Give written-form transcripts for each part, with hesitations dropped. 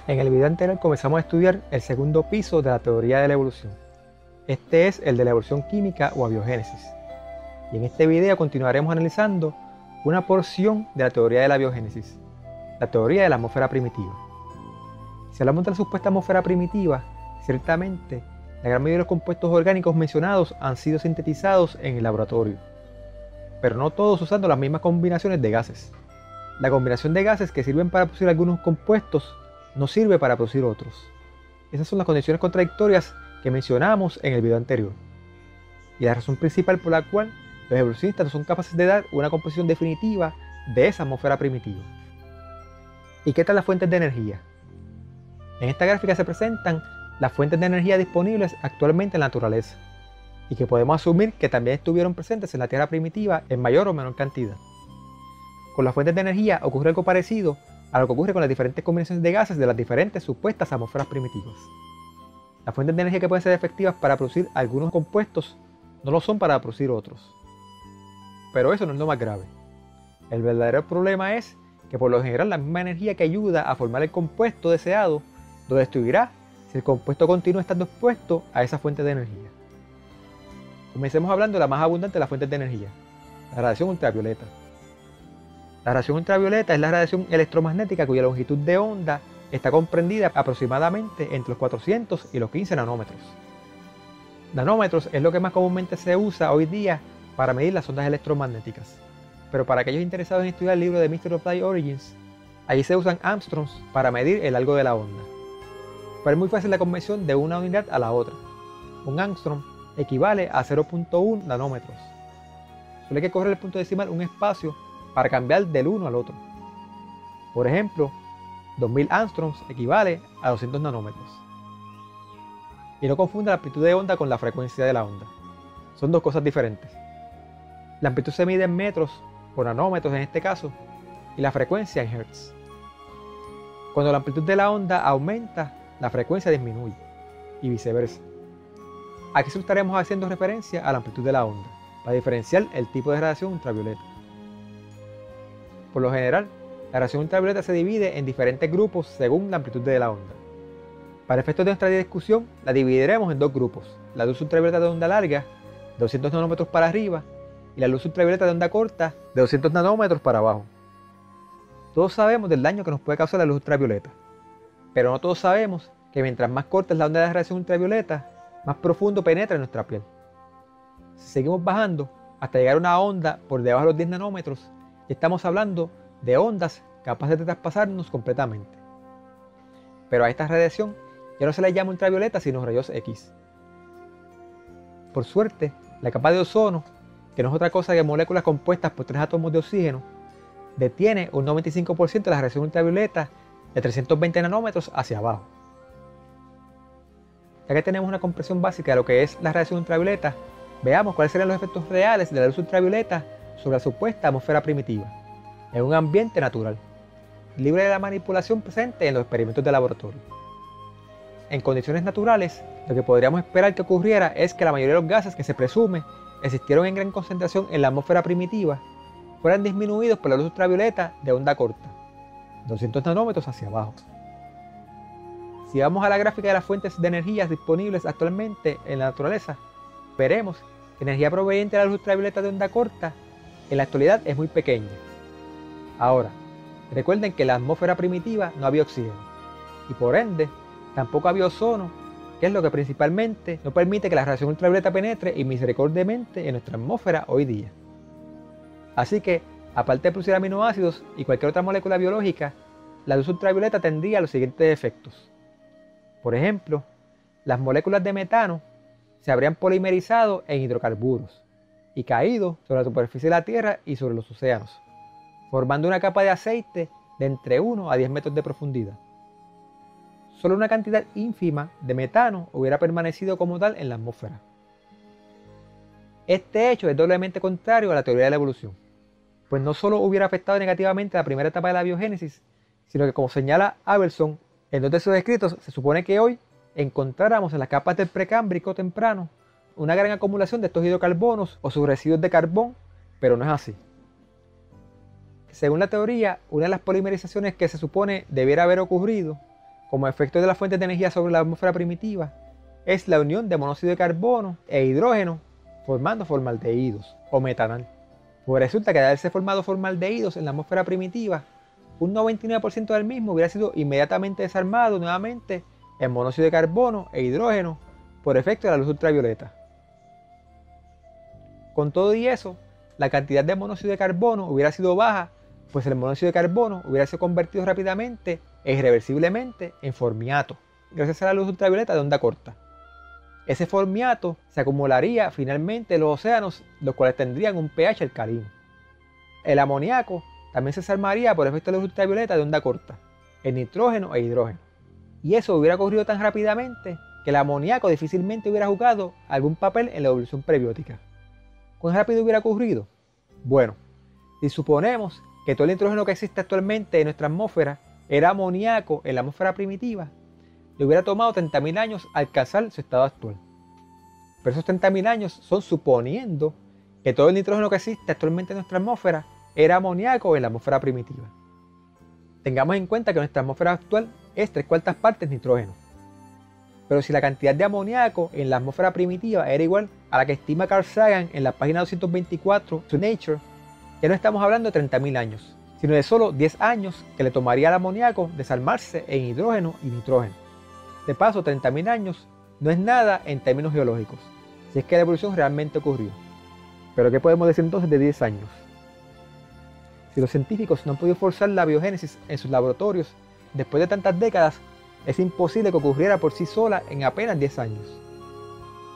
En el video anterior comenzamos a estudiar el segundo piso de la teoría de la evolución. Este es el de la evolución química o abiogénesis. Y en este video continuaremos analizando una porción de la teoría de la biogénesis, la teoría de la atmósfera primitiva. Si hablamos de la supuesta atmósfera primitiva, ciertamente la gran mayoría de los compuestos orgánicos mencionados han sido sintetizados en el laboratorio, pero no todos usando las mismas combinaciones de gases. La combinación de gases que sirven para producir algunos compuestos no sirve para producir otros. Esas son las condiciones contradictorias que mencionamos en el video anterior. Y la razón principal por la cual los evolucionistas no son capaces de dar una composición definitiva de esa atmósfera primitiva. ¿Y qué tal las fuentes de energía? En esta gráfica se presentan las fuentes de energía disponibles actualmente en la naturaleza, y que podemos asumir que también estuvieron presentes en la Tierra primitiva en mayor o menor cantidad. Con las fuentes de energía ocurre algo parecido a lo que ocurre con las diferentes combinaciones de gases de las diferentes supuestas atmósferas primitivas. Las fuentes de energía que pueden ser efectivas para producir algunos compuestos no lo son para producir otros. Pero eso no es lo más grave. El verdadero problema es que por lo general la misma energía que ayuda a formar el compuesto deseado lo destruirá si el compuesto continúa estando expuesto a esa fuente de energía. Comencemos hablando de la más abundante de las fuentes de energía, la radiación ultravioleta. La radiación ultravioleta es la radiación electromagnética cuya longitud de onda está comprendida aproximadamente entre los 400 y los 15 nanómetros. Nanómetros es lo que más comúnmente se usa hoy día para medir las ondas electromagnéticas, pero para aquellos interesados en estudiar el libro de Mystery of Light Origins, allí se usan angstroms para medir el largo de la onda. Pero es muy fácil la conversión de una unidad a la otra. Un angstrom equivale a 0.1 nanómetros. Solo hay que correr el punto decimal un espacio para cambiar del uno al otro. Por ejemplo, 2000 angstroms equivale a 200 nanómetros. Y no confunda la amplitud de onda con la frecuencia de la onda. Son dos cosas diferentes. La amplitud se mide en metros, o nanómetros en este caso, y la frecuencia en hertz. Cuando la amplitud de la onda aumenta, la frecuencia disminuye, y viceversa. Aquí solo estaremos haciendo referencia a la amplitud de la onda, para diferenciar el tipo de radiación ultravioleta. Por lo general, la radiación ultravioleta se divide en diferentes grupos según la amplitud de la onda. Para efectos de nuestra discusión, la dividiremos en dos grupos: la luz ultravioleta de onda larga, de 200 nanómetros para arriba, y la luz ultravioleta de onda corta, de 200 nanómetros para abajo. Todos sabemos del daño que nos puede causar la luz ultravioleta, pero no todos sabemos que mientras más corta es la onda de radiación ultravioleta, más profundo penetra en nuestra piel. Si seguimos bajando hasta llegar a una onda por debajo de los 10 nanómetros, ya estamos hablando de ondas capaces de traspasarnos completamente. Pero a esta radiación ya no se le llama ultravioleta sino rayos X. Por suerte, la capa de ozono, que no es otra cosa que moléculas compuestas por 3 átomos de oxígeno, detiene un 95% de la radiación ultravioleta de 320 nanómetros hacia abajo. Ya que tenemos una comprensión básica de lo que es la radiación ultravioleta, veamos cuáles serían los efectos reales de la luz ultravioleta sobre la supuesta atmósfera primitiva, en un ambiente natural, libre de la manipulación presente en los experimentos de laboratorio. En condiciones naturales, lo que podríamos esperar que ocurriera es que la mayoría de los gases que se presume existieron en gran concentración en la atmósfera primitiva fueran disminuidos por la luz ultravioleta de onda corta, 200 nanómetros hacia abajo. Si vamos a la gráfica de las fuentes de energía disponibles actualmente en la naturaleza, veremos que la energía proveniente de la luz ultravioleta de onda corta en la actualidad es muy pequeña. Ahora, recuerden que en la atmósfera primitiva no había oxígeno, y por ende, tampoco había ozono, que es lo que principalmente no permite que la radiación ultravioleta penetre inmisericordiamente en nuestra atmósfera hoy día. Así que, aparte de producir aminoácidos y cualquier otra molécula biológica, la luz ultravioleta tendría los siguientes efectos. Por ejemplo, las moléculas de metano se habrían polimerizado en hidrocarburos y caído sobre la superficie de la Tierra y sobre los océanos, formando una capa de aceite de entre 1 a 10 metros de profundidad. Solo una cantidad ínfima de metano hubiera permanecido como tal en la atmósfera. Este hecho es doblemente contrario a la teoría de la evolución, pues no solo hubiera afectado negativamente la primera etapa de la biogénesis, sino que, como señala Abelson en 2 de sus escritos, se supone que hoy encontráramos en las capas del precámbrico temprano una gran acumulación de estos hidrocarbonos o sus residuos de carbón, pero no es así. Según la teoría, una de las polimerizaciones que se supone debiera haber ocurrido como efecto de las fuentes de energía sobre la atmósfera primitiva, es la unión de monóxido de carbono e hidrógeno formando formaldehídos o metanol. Pues resulta que al haberse formado formaldehídos en la atmósfera primitiva, un 99% del mismo hubiera sido inmediatamente desarmado nuevamente en monóxido de carbono e hidrógeno por efecto de la luz ultravioleta. Con todo y eso, la cantidad de monóxido de carbono hubiera sido baja, pues el monóxido de carbono hubiera sido convertido rápidamente e irreversiblemente en formiato, gracias a la luz ultravioleta de onda corta. Ese formiato se acumularía finalmente en los océanos, los cuales tendrían un pH alcalino. El amoníaco también se desarmaría por efecto de luz ultravioleta de onda corta, en nitrógeno e hidrógeno. Y eso hubiera ocurrido tan rápidamente que el amoníaco difícilmente hubiera jugado algún papel en la evolución prebiótica. ¿Cuán rápido hubiera ocurrido? Bueno, si suponemos que todo el nitrógeno que existe actualmente en nuestra atmósfera era amoníaco en la atmósfera primitiva, le hubiera tomado 30.000 años alcanzar su estado actual. Pero esos 30.000 años son suponiendo que todo el nitrógeno que existe actualmente en nuestra atmósfera era amoníaco en la atmósfera primitiva. Tengamos en cuenta que nuestra atmósfera actual es 3/4 partes nitrógeno. Pero si la cantidad de amoníaco en la atmósfera primitiva era igual a la que estima Carl Sagan en la página 224 de Nature, ya no estamos hablando de 30.000 años, sino de solo 10 años que le tomaría al amoníaco desarmarse en hidrógeno y nitrógeno. De paso, 30.000 años no es nada en términos geológicos, si es que la evolución realmente ocurrió. Pero ¿qué podemos decir entonces de 10 años? Si los científicos no han podido forzar la biogénesis en sus laboratorios después de tantas décadas, es imposible que ocurriera por sí sola en apenas 10 años.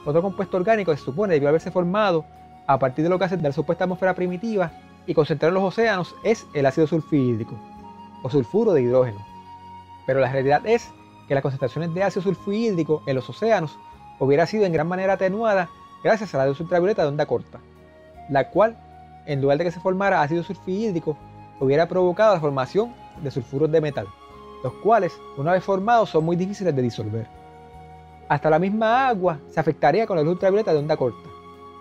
Otro compuesto orgánico que se supone debió haberse formado a partir de los gases de la supuesta atmósfera primitiva y concentrado en los océanos es el ácido sulfhídrico, o sulfuro de hidrógeno. Pero la realidad es que las concentraciones de ácido sulfhídrico en los océanos hubiera sido en gran manera atenuada gracias a la luz ultravioleta de onda corta, la cual, en lugar de que se formara ácido sulfhídrico, hubiera provocado la formación de sulfuros de metal, los cuales, una vez formados, son muy difíciles de disolver. Hasta la misma agua se afectaría con la luz ultravioleta de onda corta,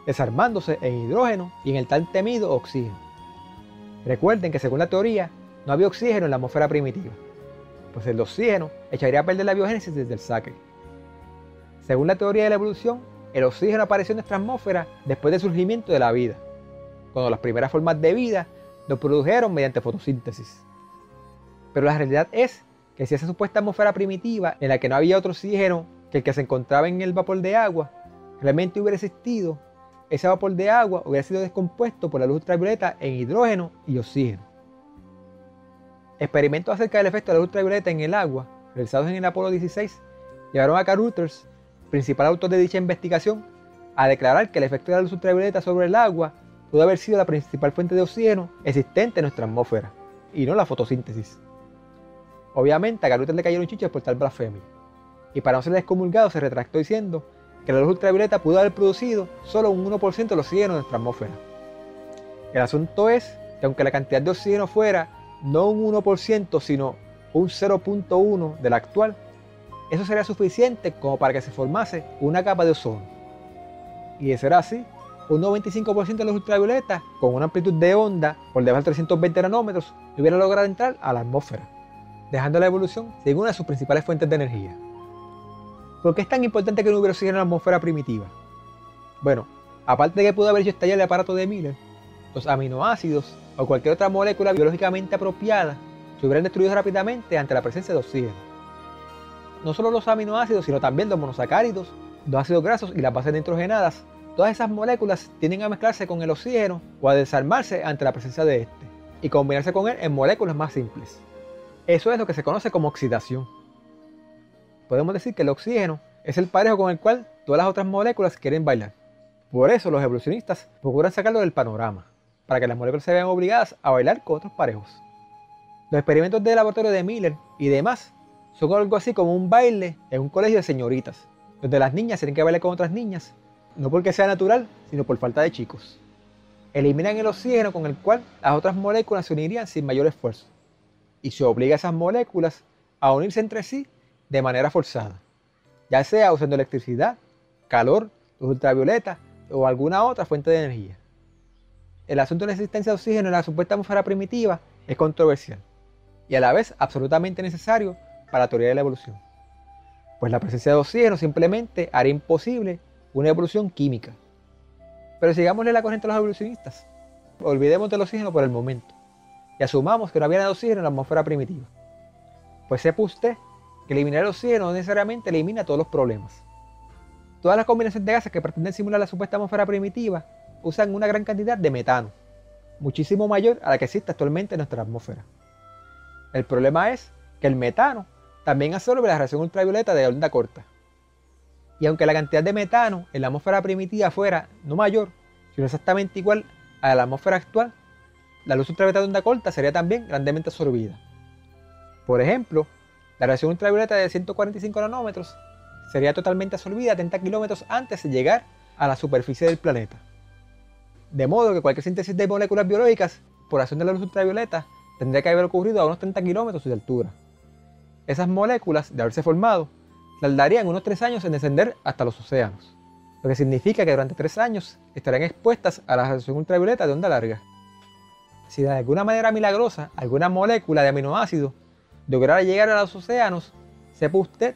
desarmándose en hidrógeno y en el tan temido oxígeno. Recuerden que según la teoría, no había oxígeno en la atmósfera primitiva, pues el oxígeno echaría a perder la biogénesis desde el saque. Según la teoría de la evolución, el oxígeno apareció en nuestra atmósfera después del surgimiento de la vida, cuando las primeras formas de vida lo produjeron mediante fotosíntesis. Pero la realidad es que si esa supuesta atmósfera primitiva, en la que no había otro oxígeno que el que se encontraba en el vapor de agua, realmente hubiera existido, ese vapor de agua hubiera sido descompuesto por la luz ultravioleta en hidrógeno y oxígeno. Experimentos acerca del efecto de la luz ultravioleta en el agua, realizados en el Apolo 16, llevaron a Carl Rutgers, principal autor de dicha investigación, a declarar que el efecto de la luz ultravioleta sobre el agua pudo haber sido la principal fuente de oxígeno existente en nuestra atmósfera, y no la fotosíntesis. Obviamente a Carl Rutgers le cayeron chichos por tal blasfemia, y para no ser excomulgado se retractó diciendo que la luz ultravioleta pudo haber producido solo un 1% del oxígeno de nuestra atmósfera. El asunto es que aunque la cantidad de oxígeno fuera no un 1%, sino un 0.1 de la actual, eso sería suficiente como para que se formase una capa de ozono. Y de ser así, un 95% de la luz ultravioleta, con una amplitud de onda por debajo de 320 nanómetros, hubiera logrado entrar a la atmósfera, dejando la evolución sin una de sus principales fuentes de energía. ¿Por qué es tan importante que no hubiera oxígeno en la atmósfera primitiva? Bueno, aparte de que pudo haber hecho estallar el aparato de Miller, los aminoácidos o cualquier otra molécula biológicamente apropiada se hubieran destruido rápidamente ante la presencia de oxígeno. No solo los aminoácidos, sino también los monosacáridos, los ácidos grasos y las bases nitrogenadas. Todas esas moléculas tienden a mezclarse con el oxígeno o a desarmarse ante la presencia de este y combinarse con él en moléculas más simples. Eso es lo que se conoce como oxidación. Podemos decir que el oxígeno es el parejo con el cual todas las otras moléculas quieren bailar. Por eso los evolucionistas procuran sacarlo del panorama, para que las moléculas se vean obligadas a bailar con otros parejos. Los experimentos de laboratorio de Miller y demás son algo así como un baile en un colegio de señoritas, donde las niñas tienen que bailar con otras niñas, no porque sea natural, sino por falta de chicos. Eliminan el oxígeno con el cual las otras moléculas se unirían sin mayor esfuerzo, y se obliga a esas moléculas a unirse entre sí de manera forzada, ya sea usando electricidad, calor, luz ultravioleta o alguna otra fuente de energía. El asunto de la existencia de oxígeno en la supuesta atmósfera primitiva es controversial y a la vez absolutamente necesario para la teoría de la evolución, pues la presencia de oxígeno simplemente haría imposible una evolución química. Pero sigámosle la corriente a los evolucionistas. Olvidemos del oxígeno por el momento y asumamos que no había nada de oxígeno en la atmósfera primitiva. Pues sepa usted que eliminar el oxígeno no necesariamente elimina todos los problemas. Todas las combinaciones de gases que pretenden simular la supuesta atmósfera primitiva usan una gran cantidad de metano, muchísimo mayor a la que existe actualmente en nuestra atmósfera. El problema es que el metano también absorbe la radiación ultravioleta de onda corta. Y aunque la cantidad de metano en la atmósfera primitiva fuera no mayor, sino exactamente igual a la atmósfera actual, la luz ultravioleta de onda corta sería también grandemente absorbida. Por ejemplo, la radiación ultravioleta de 145 nanómetros sería totalmente absorbida 30 kilómetros antes de llegar a la superficie del planeta. De modo que cualquier síntesis de moléculas biológicas por acción de la luz ultravioleta tendría que haber ocurrido a unos 30 kilómetros de altura. Esas moléculas, de haberse formado, tardarían unos 3 años en descender hasta los océanos, lo que significa que durante 3 años estarían expuestas a la radiación ultravioleta de onda larga. Si de alguna manera milagrosa alguna molécula de aminoácido lograra llegar a los océanos, sepa usted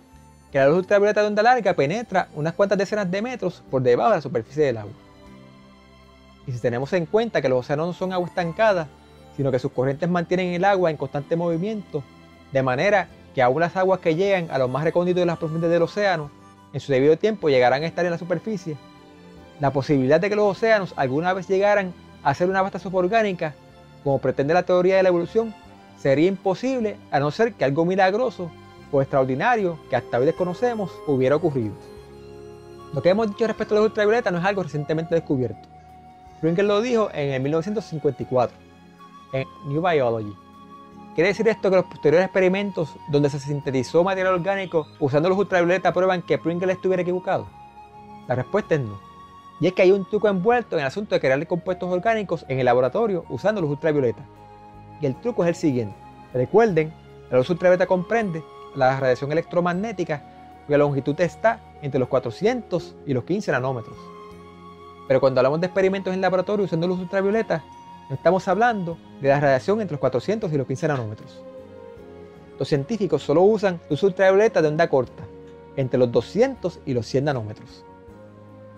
que la luz ultravioleta de onda larga penetra unas cuantas decenas de metros por debajo de la superficie del agua. Y si tenemos en cuenta que los océanos no son agua estancada, sino que sus corrientes mantienen el agua en constante movimiento, de manera que aún las aguas que llegan a los más recónditos de las profundidades del océano, en su debido tiempo llegarán a estar en la superficie, la posibilidad de que los océanos alguna vez llegaran a ser una vasta sopa orgánica, como pretende la teoría de la evolución, sería imposible a no ser que algo milagroso o extraordinario que hasta hoy desconocemos hubiera ocurrido. Lo que hemos dicho respecto a la luz ultravioleta no es algo recientemente descubierto. Pringle lo dijo en el 1954, en New Biology. ¿Quiere decir esto que los posteriores experimentos donde se sintetizó material orgánico usando luz ultravioleta prueban que Pringle estuviera equivocado? La respuesta es no. Y es que hay un truco envuelto en el asunto de crear compuestos orgánicos en el laboratorio usando luz ultravioleta. Y el truco es el siguiente. Recuerden, la luz ultravioleta comprende la radiación electromagnética cuya longitud está entre los 400 y los 15 nanómetros. Pero cuando hablamos de experimentos en laboratorio usando luz ultravioleta, no estamos hablando de la radiación entre los 400 y los 15 nanómetros. Los científicos solo usan luz ultravioleta de onda corta, entre los 200 y los 100 nanómetros.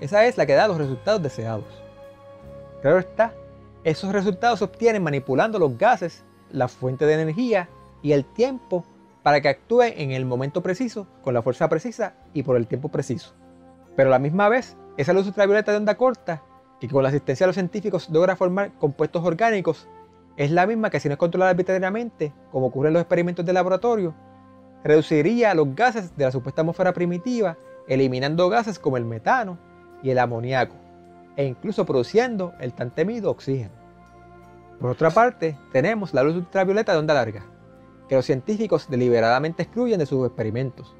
Esa es la que da los resultados deseados. Claro está, esos resultados se obtienen manipulando los gases, la fuente de energía y el tiempo para que actúen en el momento preciso, con la fuerza precisa y por el tiempo preciso. Pero a la misma vez, esa luz ultravioleta de onda corta, que con la asistencia de los científicos logra formar compuestos orgánicos, es la misma que si no es controlada arbitrariamente, como ocurre en los experimentos de laboratorio, reduciría los gases de la supuesta atmósfera primitiva, eliminando gases como el metano y el amoníaco, e incluso produciendo el tan temido oxígeno. Por otra parte, tenemos la luz ultravioleta de onda larga, que los científicos deliberadamente excluyen de sus experimentos,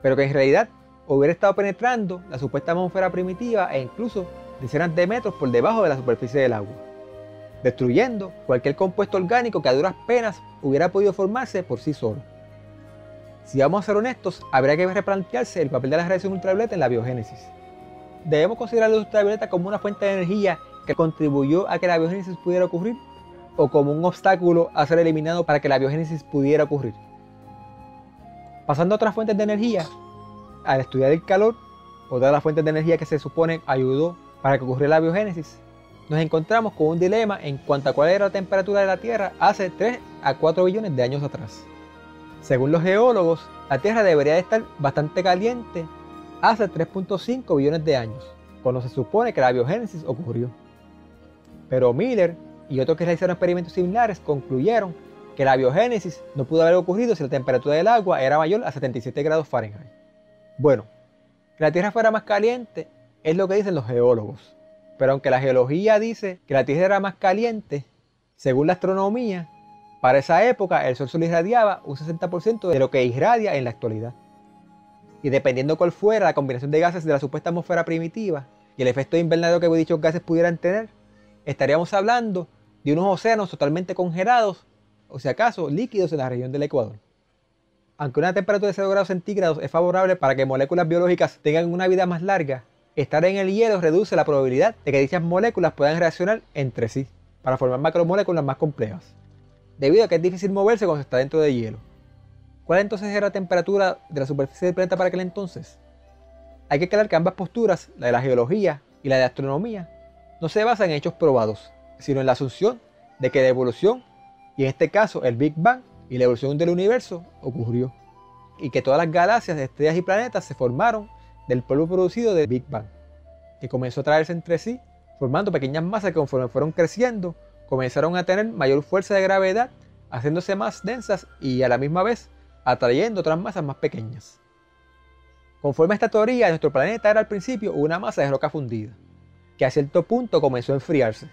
pero que en realidad hubiera estado penetrando la supuesta atmósfera primitiva e incluso decenas de metros por debajo de la superficie del agua, destruyendo cualquier compuesto orgánico que a duras penas hubiera podido formarse por sí solo. Si vamos a ser honestos, habría que replantearse el papel de la radiación ultravioleta en la biogénesis. ¿Debemos considerar la luz ultravioleta como una fuente de energía que contribuyó a que la biogénesis pudiera ocurrir? ¿O como un obstáculo a ser eliminado para que la biogénesis pudiera ocurrir? Pasando a otras fuentes de energía, al estudiar el calor, otra de las fuentes de energía que se supone ayudó para que ocurriera la biogénesis, nos encontramos con un dilema en cuanto a cuál era la temperatura de la Tierra hace 3 a 4 billones de años atrás. Según los geólogos, la Tierra debería de estar bastante caliente hace 3.5 billones de años, cuando se supone que la biogénesis ocurrió. Pero Miller y otros que realizaron experimentos similares concluyeron que la biogénesis no pudo haber ocurrido si la temperatura del agua era mayor a 77 grados Fahrenheit. Bueno, que la Tierra fuera más caliente es lo que dicen los geólogos, pero aunque la geología dice que la Tierra era más caliente, según la astronomía, para esa época el Sol solo irradiaba un 60% de lo que irradia en la actualidad. Y dependiendo cuál fuera la combinación de gases de la supuesta atmósfera primitiva y el efecto invernadero que dichos gases pudieran tener, estaríamos hablando de unos océanos totalmente congelados o si acaso líquidos en la región del Ecuador. Aunque una temperatura de 0 grados centígrados es favorable para que moléculas biológicas tengan una vida más larga, estar en el hielo reduce la probabilidad de que dichas moléculas puedan reaccionar entre sí para formar macromoléculas más complejas, debido a que es difícil moverse cuando se está dentro de hielo. ¿Cuál entonces era la temperatura de la superficie del planeta para aquel entonces? Hay que aclarar que ambas posturas, la de la geología y la de la astronomía, no se basan en hechos probados, sino en la asunción de que la evolución, y en este caso el Big Bang y la evolución del universo, ocurrió, y que todas las galaxias, estrellas y planetas se formaron del polvo producido del Big Bang, que comenzó a atraerse entre sí, formando pequeñas masas que conforme fueron creciendo, comenzaron a tener mayor fuerza de gravedad, haciéndose más densas y a la misma vez atrayendo otras masas más pequeñas. Conforme a esta teoría, nuestro planeta era al principio una masa de roca fundida, que a cierto punto comenzó a enfriarse.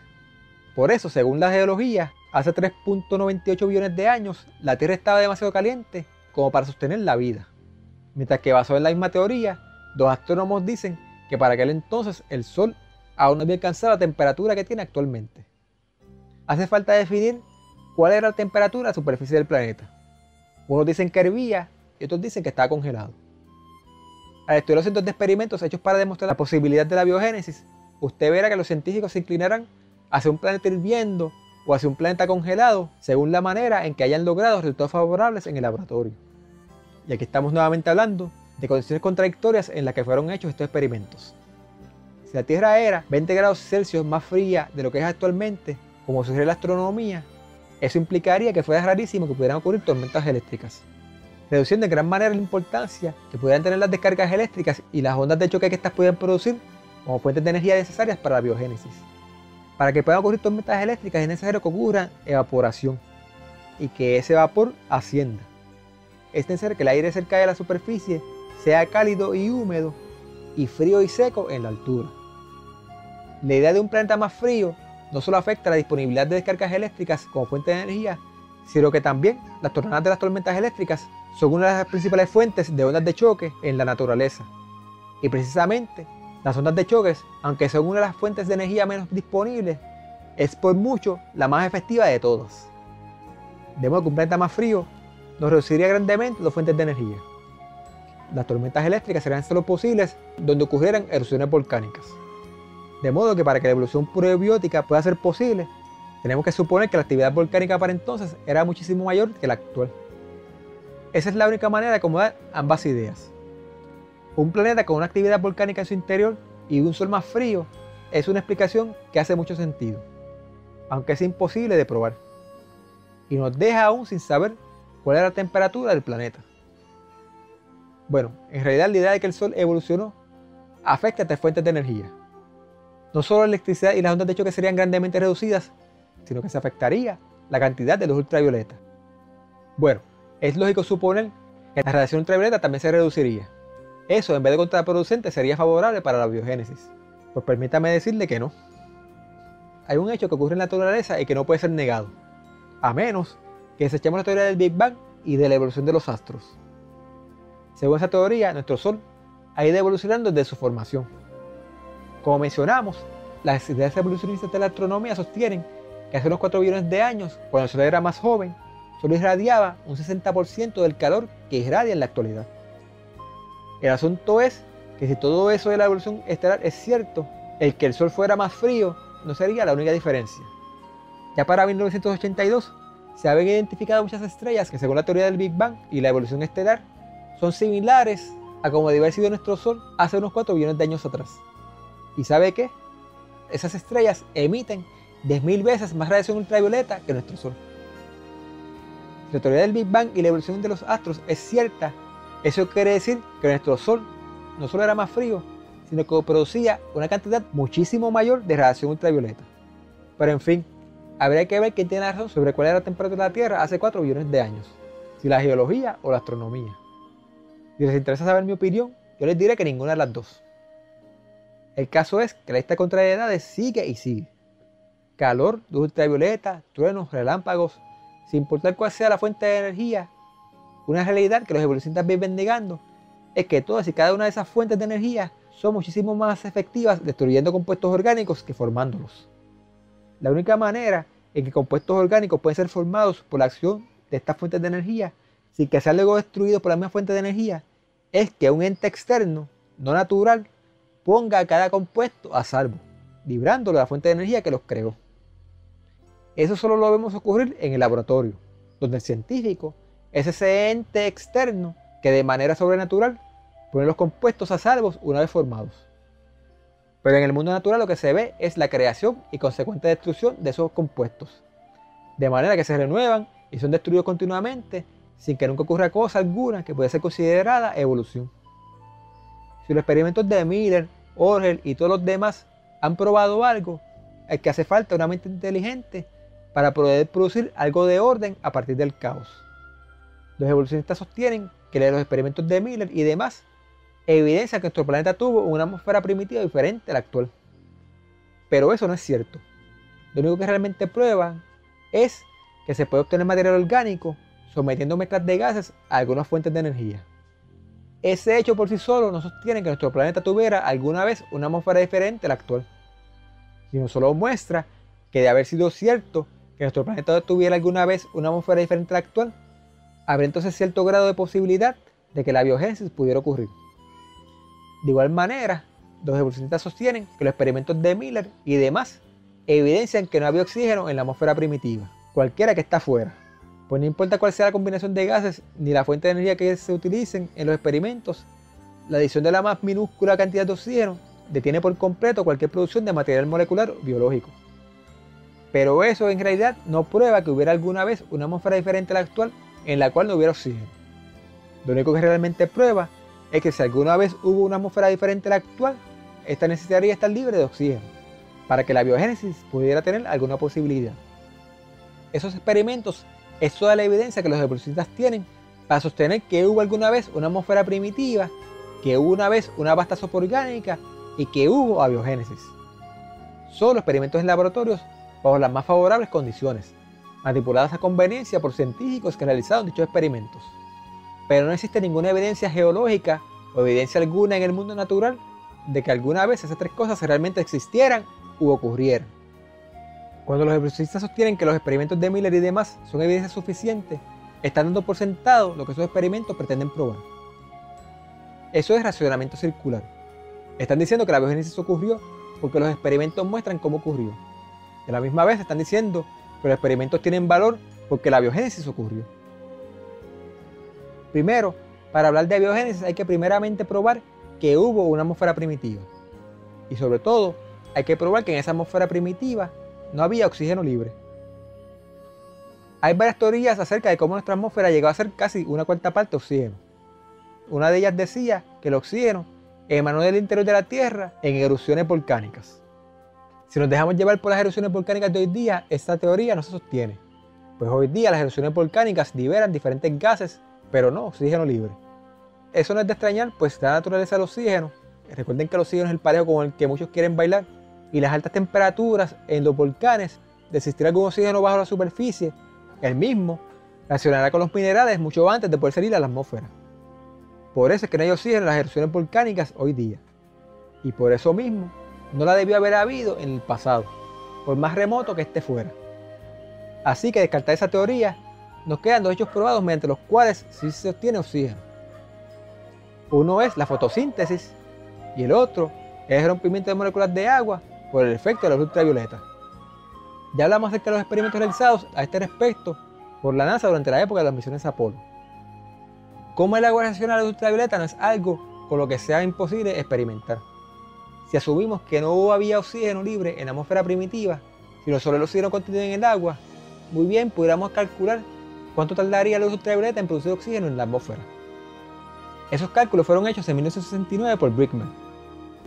Por eso, según la geología, hace 3.98 billones de años, la Tierra estaba demasiado caliente como para sostener la vida. Mientras que basado en la misma teoría, dos astrónomos dicen que para aquel entonces el Sol aún no había alcanzado la temperatura que tiene actualmente. Hace falta definir cuál era la temperatura de la superficie del planeta. Unos dicen que hervía y otros dicen que estaba congelado. Al estudiar los cientos de experimentos hechos para demostrar la posibilidad de la biogénesis, usted verá que los científicos se inclinarán hacia un planeta hirviendo o hacia un planeta congelado según la manera en que hayan logrado resultados favorables en el laboratorio. Y aquí estamos nuevamente hablando de condiciones contradictorias en las que fueron hechos estos experimentos. Si la Tierra era 20 grados Celsius más fría de lo que es actualmente, como sugiere la astronomía, eso implicaría que fuera rarísimo que pudieran ocurrir tormentas eléctricas, reduciendo en gran manera la importancia que pudieran tener las descargas eléctricas y las ondas de choque que estas pudieran producir como fuentes de energía necesarias para la biogénesis. Para que puedan ocurrir tormentas eléctricas es necesario que ocurra evaporación y que ese vapor ascienda. Es necesario que el aire cerca de la superficie sea cálido y húmedo y frío y seco en la altura. La idea de un planeta más frío no solo afecta la disponibilidad de descargas eléctricas como fuente de energía, sino que también las tornadas de las tormentas eléctricas son una de las principales fuentes de ondas de choque en la naturaleza. Y precisamente, las ondas de choque, aunque son una de las fuentes de energía menos disponibles, es por mucho la más efectiva de todas. De modo que un planeta más frío nos reduciría grandemente las fuentes de energía. Las tormentas eléctricas serían solo posibles donde ocurrieran erupciones volcánicas. De modo que para que la evolución probiótica pueda ser posible, tenemos que suponer que la actividad volcánica para entonces era muchísimo mayor que la actual. Esa es la única manera de acomodar ambas ideas. Un planeta con una actividad volcánica en su interior y un sol más frío es una explicación que hace mucho sentido, aunque es imposible de probar, y nos deja aún sin saber cuál era la temperatura del planeta. Bueno, en realidad la idea de que el Sol evolucionó afecta a estas fuentes de energía. No solo la electricidad y las ondas de choque serían grandemente reducidas, sino que se afectaría la cantidad de luz ultravioleta. Bueno, es lógico suponer que la radiación ultravioleta también se reduciría. Eso, en vez de contraproducente, sería favorable para la biogénesis. Pues permítame decirle que no. Hay un hecho que ocurre en la naturaleza y que no puede ser negado, a menos que desechemos la teoría del Big Bang y de la evolución de los astros. Según esa teoría, nuestro Sol ha ido evolucionando desde su formación. Como mencionamos, las ideas evolucionistas de la astronomía sostienen que hace unos 4 billones de años, cuando el Sol era más joven, solo irradiaba un 60% del calor que irradia en la actualidad. El asunto es que si todo eso de la evolución estelar es cierto, el que el Sol fuera más frío no sería la única diferencia. Ya para 1982 se habían identificado muchas estrellas que, según la teoría del Big Bang y la evolución estelar, son similares a como debe haber sido nuestro Sol hace unos 4 billones de años atrás. ¿Y sabe qué? Esas estrellas emiten 10.000 veces más radiación ultravioleta que nuestro Sol. Si la teoría del Big Bang y la evolución de los astros es cierta, eso quiere decir que nuestro Sol no solo era más frío, sino que producía una cantidad muchísimo mayor de radiación ultravioleta. Pero en fin, habría que ver quién tiene razón sobre cuál era la temperatura de la Tierra hace 4 billones de años, si la geología o la astronomía. Si les interesa saber mi opinión, yo les diré que ninguna de las dos. El caso es que la lista de contrariedades sigue y sigue. Calor, luz ultravioleta, truenos, relámpagos, sin importar cuál sea la fuente de energía, una realidad que los evolucionistas viven negando es que todas y cada una de esas fuentes de energía son muchísimo más efectivas destruyendo compuestos orgánicos que formándolos. La única manera en que compuestos orgánicos pueden ser formados por la acción de estas fuentes de energía sin que sean luego destruidos por la misma fuente de energía es que un ente externo, no natural, ponga a cada compuesto a salvo, librándolo de la fuente de energía que los creó. Eso solo lo vemos ocurrir en el laboratorio, donde el científico es ese ente externo que de manera sobrenatural pone los compuestos a salvo una vez formados. Pero en el mundo natural lo que se ve es la creación y consecuente destrucción de esos compuestos, de manera que se renuevan y son destruidos continuamente sin que nunca ocurra cosa alguna que pueda ser considerada evolución. Si los experimentos de Miller, Orgel y todos los demás han probado algo, es que hace falta una mente inteligente para poder producir algo de orden a partir del caos. Los evolucionistas sostienen que los experimentos de Miller y demás evidencian que nuestro planeta tuvo una atmósfera primitiva diferente a la actual. Pero eso no es cierto. Lo único que realmente prueban es que se puede obtener material orgánico sometiendo mezclas de gases a algunas fuentes de energía. Ese hecho por sí solo no sostiene que nuestro planeta tuviera alguna vez una atmósfera diferente a la actual, sino solo muestra que de haber sido cierto que nuestro planeta tuviera alguna vez una atmósfera diferente a la actual, habría entonces cierto grado de posibilidad de que la biogénesis pudiera ocurrir. De igual manera, los evolucionistas sostienen que los experimentos de Miller y demás evidencian que no había oxígeno en la atmósfera primitiva, cualquiera que está afuera. Pues no importa cuál sea la combinación de gases ni la fuente de energía que se utilicen en los experimentos, la adición de la más minúscula cantidad de oxígeno detiene por completo cualquier producción de material molecular biológico. Pero eso en realidad no prueba que hubiera alguna vez una atmósfera diferente a la actual en la cual no hubiera oxígeno. Lo único que realmente prueba es que si alguna vez hubo una atmósfera diferente a la actual, esta necesitaría estar libre de oxígeno, para que la biogénesis pudiera tener alguna posibilidad. Esos experimentos es toda la evidencia que los evolucionistas tienen para sostener que hubo alguna vez una atmósfera primitiva, que hubo una vez una vasta sopa orgánica y que hubo abiogénesis. Solo experimentos en laboratorios bajo las más favorables condiciones, manipuladas a conveniencia por científicos que realizaron dichos experimentos. Pero no existe ninguna evidencia geológica o evidencia alguna en el mundo natural de que alguna vez esas tres cosas realmente existieran u ocurrieran. Cuando los evolucionistas sostienen que los experimentos de Miller y demás son evidencia suficiente, están dando por sentado lo que esos experimentos pretenden probar. Eso es racionamiento circular. Están diciendo que la biogénesis ocurrió porque los experimentos muestran cómo ocurrió. De la misma vez están diciendo que los experimentos tienen valor porque la biogénesis ocurrió. Primero, para hablar de biogénesis hay que primeramente probar que hubo una atmósfera primitiva. Y sobre todo, hay que probar que en esa atmósfera primitiva no había oxígeno libre. Hay varias teorías acerca de cómo nuestra atmósfera llegó a ser casi una cuarta parte oxígeno. Una de ellas decía que el oxígeno emanó del interior de la Tierra en erupciones volcánicas. Si nos dejamos llevar por las erupciones volcánicas de hoy día, esta teoría no se sostiene, pues hoy día las erupciones volcánicas liberan diferentes gases, pero no oxígeno libre. Eso no es de extrañar, pues la naturaleza del oxígeno, recuerden que el oxígeno es el parejo con el que muchos quieren bailar, y las altas temperaturas en los volcanes, de existir algún oxígeno bajo la superficie, el mismo reaccionará con los minerales mucho antes de poder salir a la atmósfera. Por eso es que no hay oxígeno en las erupciones volcánicas hoy día. Y por eso mismo, no la debió haber habido en el pasado, por más remoto que esté fuera. Así que descartar esa teoría, nos quedan dos hechos probados mediante los cuales sí se obtiene oxígeno. Uno es la fotosíntesis y el otro es el rompimiento de moléculas de agua por el efecto de la luz ultravioleta. Ya hablamos acerca de los experimentos realizados a este respecto por la NASA durante la época de las misiones Apolo. Cómo el agua reacciona a la luz ultravioleta no es algo con lo que sea imposible experimentar. Si asumimos que no había oxígeno libre en la atmósfera primitiva, sino solo el oxígeno contenido en el agua, muy bien pudiéramos calcular cuánto tardaría la luz ultravioleta en producir oxígeno en la atmósfera. Esos cálculos fueron hechos en 1969 por Brickman,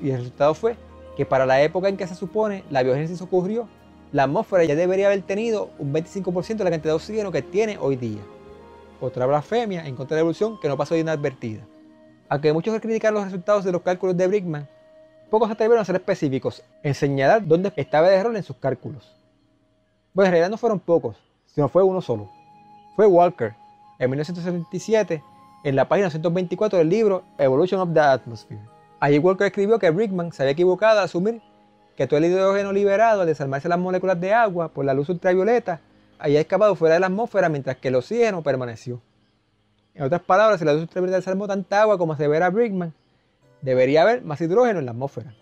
y el resultado fue que para la época en que se supone la biogénesis ocurrió, la atmósfera ya debería haber tenido un 25% de la cantidad de oxígeno que tiene hoy día. Otra blasfemia en contra de la evolución que no pasó inadvertida. Aunque muchos criticaron los resultados de los cálculos de Brickman, pocos se atrevieron a ser específicos en señalar dónde estaba el error en sus cálculos. Pues en realidad no fueron pocos, sino fue uno solo. Fue Walker, en 1977, en la página 124 del libro Evolution of the Atmosphere. Allí Walker escribió que Brickman se había equivocado al asumir que todo el hidrógeno liberado al desarmarse las moléculas de agua por la luz ultravioleta había escapado fuera de la atmósfera mientras que el oxígeno permaneció. En otras palabras, si la luz ultravioleta desarmó tanta agua como asevera Brickman, debería haber más hidrógeno en la atmósfera.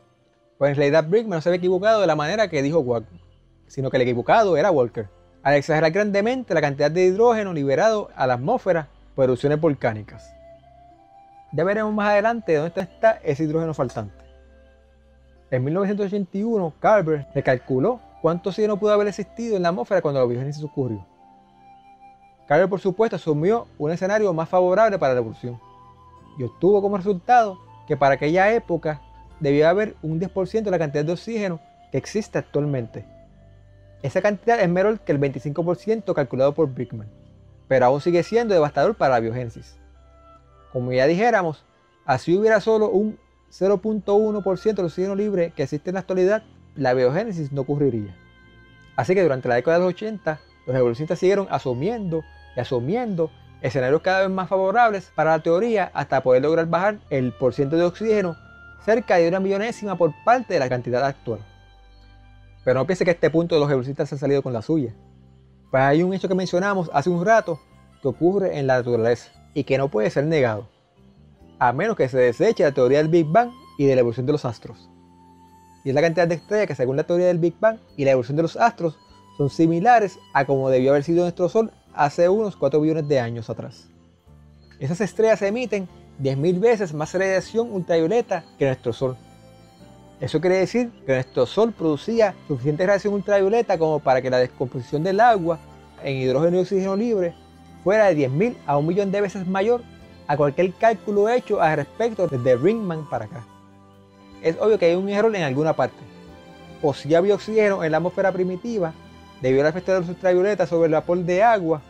Pues en realidad Brickman no se había equivocado de la manera que dijo Walker, sino que el equivocado era Walker. al exagerar grandemente la cantidad de hidrógeno liberado a la atmósfera por erupciones volcánicas. Ya veremos más adelante dónde está ese hidrógeno faltante. En 1981, Carver recalculó cuánto oxígeno pudo haber existido en la atmósfera cuando la biogénesis ocurrió. Carver, por supuesto, asumió un escenario más favorable para la evolución y obtuvo como resultado que para aquella época debía haber un 10% de la cantidad de oxígeno que existe actualmente. Esa cantidad es menor que el 25% calculado por Brickman, pero aún sigue siendo devastador para la biogénesis. Como ya dijéramos, así hubiera solo un 0.1% del oxígeno libre que existe en la actualidad, la biogénesis no ocurriría. Así que durante la década de los 80, los evolucionistas siguieron asumiendo escenarios cada vez más favorables para la teoría hasta poder lograr bajar el porcentaje de oxígeno cerca de 1/1000ª por parte de la cantidad actual. Pero no piense que a este punto los evolucionistas se han salido con la suya. Pues hay un hecho que mencionamos hace un rato que ocurre en la naturaleza y que no puede ser negado, a menos que se deseche la teoría del Big Bang y de la evolución de los astros. Y es la cantidad de estrellas que, según la teoría del Big Bang y la evolución de los astros, son similares a como debió haber sido nuestro Sol hace unos 4 billones de años atrás. Esas estrellas emiten 10.000 veces más radiación ultravioleta que nuestro Sol. Eso quiere decir que nuestro Sol producía suficiente radiación ultravioleta como para que la descomposición del agua en hidrógeno y oxígeno libre fuera de 10.000 a 1.000.000 de veces mayor a cualquier cálculo hecho al respecto desde Brinkman para acá. Es obvio que hay un error en alguna parte. O si había oxígeno en la atmósfera primitiva, debido al efecto de los ultravioletas sobre el vapor de agua,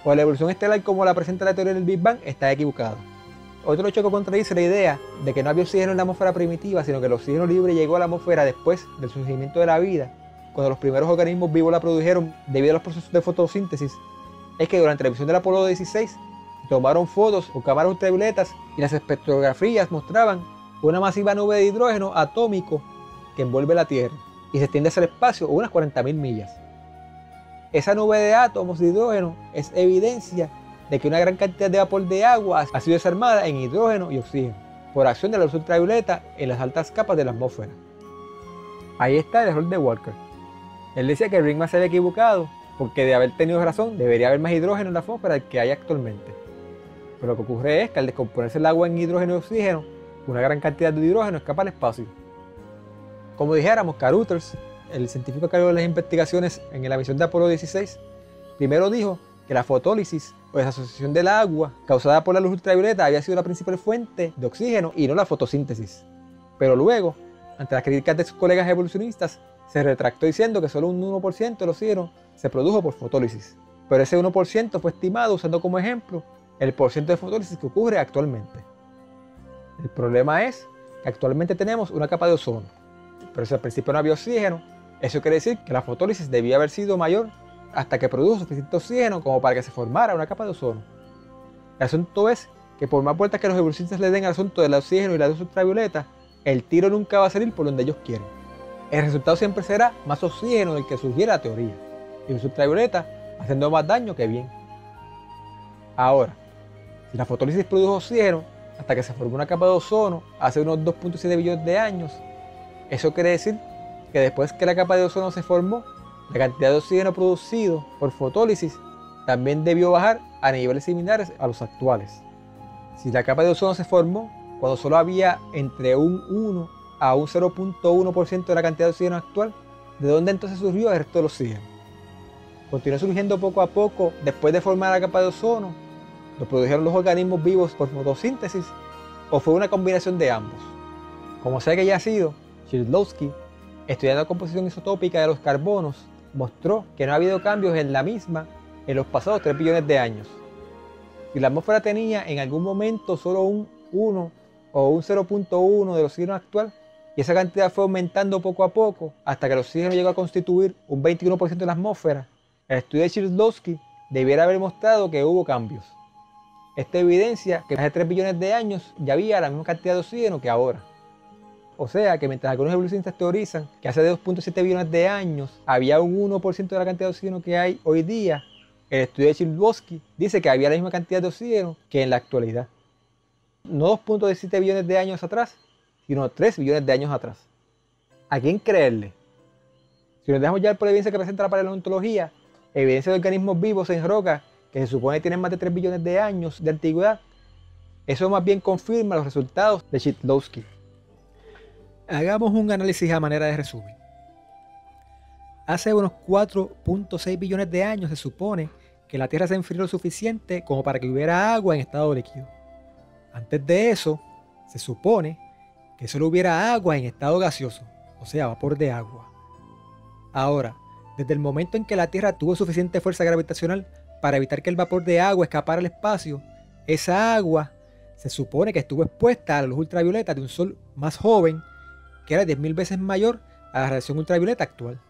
o la evolución estelar como la presenta la teoría del Big Bang está equivocada. Otro hecho que contradice la idea de que no había oxígeno en la atmósfera primitiva, sino que el oxígeno libre llegó a la atmósfera después del surgimiento de la vida, cuando los primeros organismos vivos la produjeron debido a los procesos de fotosíntesis, es que durante la misión del Apolo 16 tomaron fotos con cámaras ultravioletas y las espectrografías mostraban una masiva nube de hidrógeno atómico que envuelve la Tierra y se extiende hacia el espacio unas 40.000 millas. Esa nube de átomos de hidrógeno es evidencia de que una gran cantidad de vapor de agua ha sido desarmada en hidrógeno y oxígeno por acción de la luz ultravioleta en las altas capas de la atmósfera. Ahí está el error de Walker. Él decía que Brinkman se había equivocado porque de haber tenido razón debería haber más hidrógeno en la atmósfera del que hay actualmente. Pero lo que ocurre es que al descomponerse el agua en hidrógeno y oxígeno, una gran cantidad de hidrógeno escapa al espacio. Como dijéramos, Caruthers, el científico a cargo de las investigaciones en la misión de Apolo 16, primero dijo que la fotólisis o desasociación del agua causada por la luz ultravioleta había sido la principal fuente de oxígeno y no la fotosíntesis. Pero luego, ante las críticas de sus colegas evolucionistas, se retractó diciendo que solo un 1% del oxígeno se produjo por fotólisis. Pero ese 1% fue estimado usando como ejemplo el porcentaje de fotólisis que ocurre actualmente. El problema es que actualmente tenemos una capa de ozono, pero si al principio no había oxígeno, eso quiere decir que la fotólisis debía haber sido mayor hasta que produjo suficiente oxígeno como para que se formara una capa de ozono. El asunto es que por más vueltas que los evolucionistas le den al asunto del oxígeno y la luz ultravioleta, el tiro nunca va a salir por donde ellos quieren. El resultado siempre será más oxígeno del que sugiere la teoría, y luz ultravioleta haciendo más daño que bien. Ahora, si la fotólisis produjo oxígeno hasta que se formó una capa de ozono hace unos 2.7 billones de años, eso quiere decir que después que la capa de ozono se formó, la cantidad de oxígeno producido por fotólisis también debió bajar a niveles similares a los actuales. Si la capa de ozono se formó cuando solo había entre un 1 a un 0.1% de la cantidad de oxígeno actual, ¿de dónde entonces surgió el resto del oxígeno? ¿Continuó surgiendo poco a poco después de formar la capa de ozono? ¿Lo produjeron los organismos vivos por fotosíntesis? ¿O fue una combinación de ambos? Como sea que haya sido, Shklovsky, estudiando la composición isotópica de los carbonos, mostró que no ha habido cambios en la misma en los pasados 3 billones de años. Si la atmósfera tenía en algún momento solo un 1 o un 0.1 del oxígeno actual, y esa cantidad fue aumentando poco a poco hasta que el oxígeno llegó a constituir un 21% de la atmósfera, el estudio de Shklovsky debiera haber mostrado que hubo cambios. Esto evidencia que hace 3 billones de años ya había la misma cantidad de oxígeno que ahora. O sea que mientras algunos evolucionistas teorizan que hace 2.7 billones de años había un 1% de la cantidad de oxígeno que hay hoy día, el estudio de Shklovsky dice que había la misma cantidad de oxígeno que en la actualidad. No 2.7 billones de años atrás, sino 3 billones de años atrás. ¿A quién creerle? Si nos dejamos llevar por la evidencia que presenta la paleontología, evidencia de organismos vivos en rocas que se supone tienen más de 3 billones de años de antigüedad, eso más bien confirma los resultados de Shklovsky. Hagamos un análisis a manera de resumen. Hace unos 4.6 billones de años se supone que la Tierra se enfrió lo suficiente como para que hubiera agua en estado líquido. Antes de eso, se supone que solo hubiera agua en estado gaseoso, o sea, vapor de agua. Ahora, desde el momento en que la Tierra tuvo suficiente fuerza gravitacional para evitar que el vapor de agua escapara al espacio, esa agua se supone que estuvo expuesta a la luz ultravioleta de un sol más joven, que era 10.000 veces mayor a la radiación ultravioleta actual.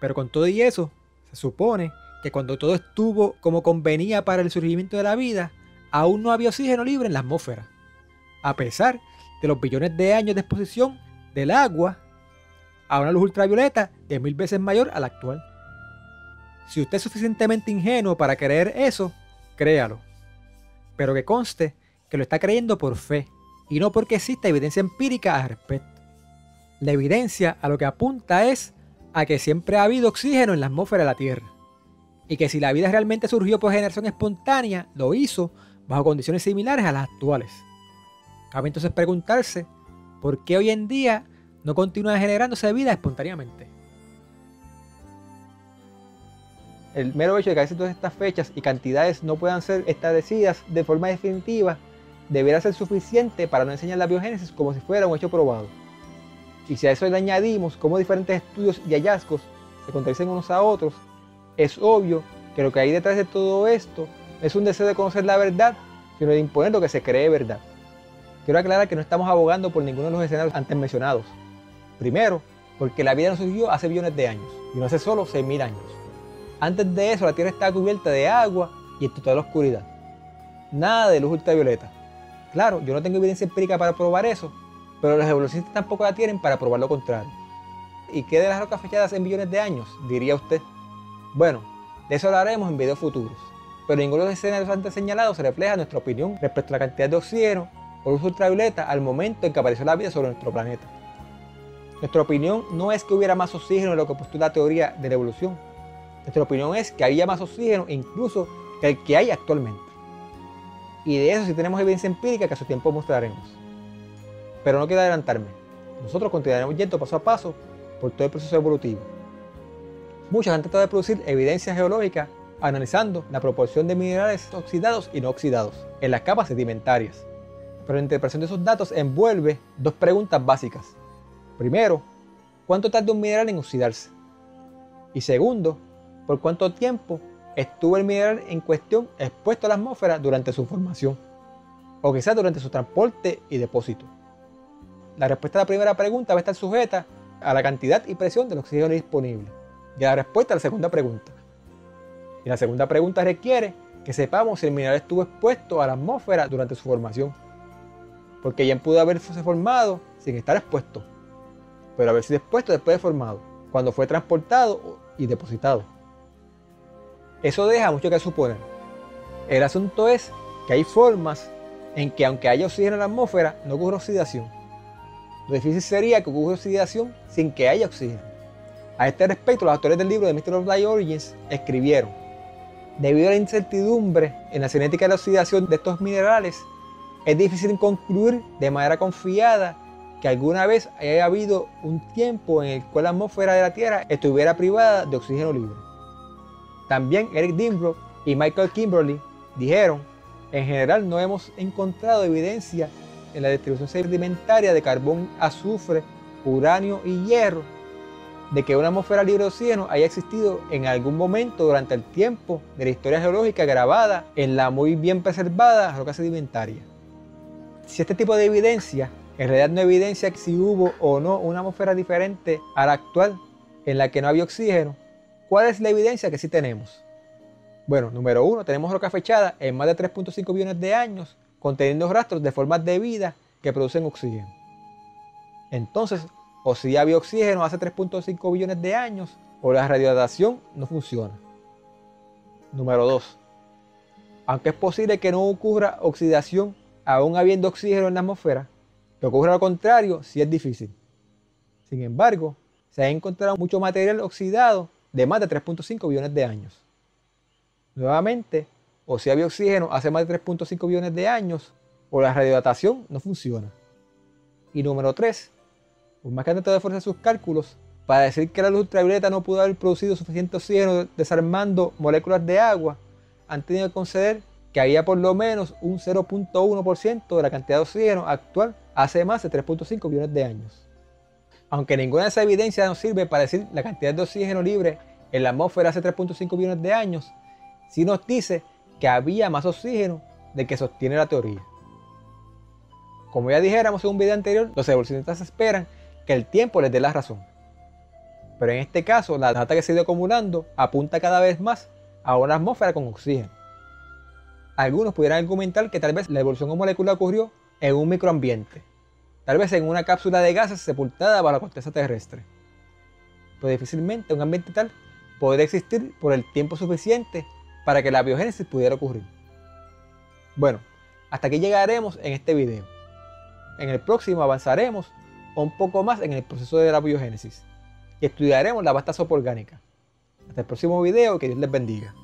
Pero con todo y eso, se supone que cuando todo estuvo como convenía para el surgimiento de la vida, aún no había oxígeno libre en la atmósfera, a pesar de los billones de años de exposición del agua a una luz ultravioleta 10.000 veces mayor a la actual. Si usted es suficientemente ingenuo para creer eso, créalo. Pero que conste que lo está creyendo por fe y no porque exista evidencia empírica al respecto. La evidencia a lo que apunta es a que siempre ha habido oxígeno en la atmósfera de la Tierra y que si la vida realmente surgió por generación espontánea, lo hizo bajo condiciones similares a las actuales. Cabe entonces preguntarse por qué hoy en día no continúa generándose vida espontáneamente. El mero hecho de que a veces todas estas fechas y cantidades no puedan ser establecidas de forma definitiva debería ser suficiente para no enseñar la biogénesis como si fuera un hecho probado. Y si a eso le añadimos cómo diferentes estudios y hallazgos se contradicen unos a otros, es obvio que lo que hay detrás de todo esto es un deseo de conocer la verdad, sino de imponer lo que se cree verdad. Quiero aclarar que no estamos abogando por ninguno de los escenarios antes mencionados. Primero, porque la vida no surgió hace billones de años, y no hace solo 6.000 años. Antes de eso, la Tierra estaba cubierta de agua y en total oscuridad. Nada de luz ultravioleta. Claro, yo no tengo evidencia empírica para probar eso, pero los evolucionistas tampoco la tienen para probar lo contrario. ¿Y qué de las rocas fechadas en billones de años?, diría usted. Bueno, de eso hablaremos en videos futuros, pero ninguno de los escenarios antes señalados refleja nuestra opinión respecto a la cantidad de oxígeno o luz ultravioleta al momento en que apareció la vida sobre nuestro planeta. Nuestra opinión no es que hubiera más oxígeno de lo que postula la teoría de la evolución. Nuestra opinión es que había más oxígeno incluso que el que hay actualmente. Y de eso sí tenemos evidencia empírica que a su tiempo mostraremos. Pero no quiero adelantarme. Nosotros continuaremos yendo paso a paso por todo el proceso evolutivo. Muchos han tratado de producir evidencia geológica analizando la proporción de minerales oxidados y no oxidados en las capas sedimentarias. Pero la interpretación de esos datos envuelve dos preguntas básicas. Primero, ¿cuánto tarda un mineral en oxidarse? Y segundo, ¿por cuánto tiempo estuvo el mineral en cuestión expuesto a la atmósfera durante su formación? O quizás durante su transporte y depósito. La respuesta a la primera pregunta va a estar sujeta a la cantidad y presión del oxígeno disponible, y a la respuesta a la segunda pregunta. Y la segunda pregunta requiere que sepamos si el mineral estuvo expuesto a la atmósfera durante su formación, porque ya pudo haberse formado sin estar expuesto, pero haber sido expuesto después de formado, cuando fue transportado y depositado. Eso deja mucho que suponer. El asunto es que hay formas en que aunque haya oxígeno en la atmósfera, no ocurre oxidación. Lo difícil sería que ocurra oxidación sin que haya oxígeno. A este respecto, los autores del libro de Mystery of Life Origins escribieron: debido a la incertidumbre en la cinética de la oxidación de estos minerales, es difícil concluir de manera confiada que alguna vez haya habido un tiempo en el cual la atmósfera de la Tierra estuviera privada de oxígeno libre. También Eric Dimbro y Michael Kimberly dijeron: en general no hemos encontrado evidencia en la distribución sedimentaria de carbón, azufre, uranio y hierro de que una atmósfera libre de oxígeno haya existido en algún momento durante el tiempo de la historia geológica grabada en la muy bien preservada roca sedimentaria. Si este tipo de evidencia en realidad no evidencia si hubo o no una atmósfera diferente a la actual en la que no había oxígeno, ¿cuál es la evidencia que sí tenemos? Bueno, número uno, tenemos roca fechada en más de 3.5 billones de años conteniendo rastros de formas de vida que producen oxígeno. Entonces, o si había oxígeno hace 3.5 billones de años, o la radiodatación no funciona. Número 2. Aunque es posible que no ocurra oxidación aún habiendo oxígeno en la atmósfera, que ocurra lo contrario sí es difícil. Sin embargo, se ha encontrado mucho material oxidado de más de 3.5 billones de años. Nuevamente, o si había oxígeno hace más de 3.5 billones de años, o la radiodatación no funciona. Y número 3, por más que han tratado de esforzar sus cálculos para decir que la luz ultravioleta no pudo haber producido suficiente oxígeno desarmando moléculas de agua, han tenido que conceder que había por lo menos un 0.1% de la cantidad de oxígeno actual hace más de 3.5 billones de años. Aunque ninguna de esas evidencias nos sirve para decir la cantidad de oxígeno libre en la atmósfera hace 3.5 billones de años, sí nos dice que había más oxígeno del que sostiene la teoría. Como ya dijéramos en un video anterior, los evolucionistas esperan que el tiempo les dé la razón. Pero en este caso, la data que se ha ido acumulando apunta cada vez más a una atmósfera con oxígeno. Algunos pudieran argumentar que tal vez la evolución molecular ocurrió en un microambiente, tal vez en una cápsula de gases sepultada bajo la corteza terrestre. Pero difícilmente un ambiente tal podría existir por el tiempo suficiente para que la biogénesis pudiera ocurrir. Bueno, hasta aquí llegaremos en este video. En el próximo avanzaremos un poco más en el proceso de la biogénesis y estudiaremos la vasta sopa orgánica. Hasta el próximo video y que Dios les bendiga.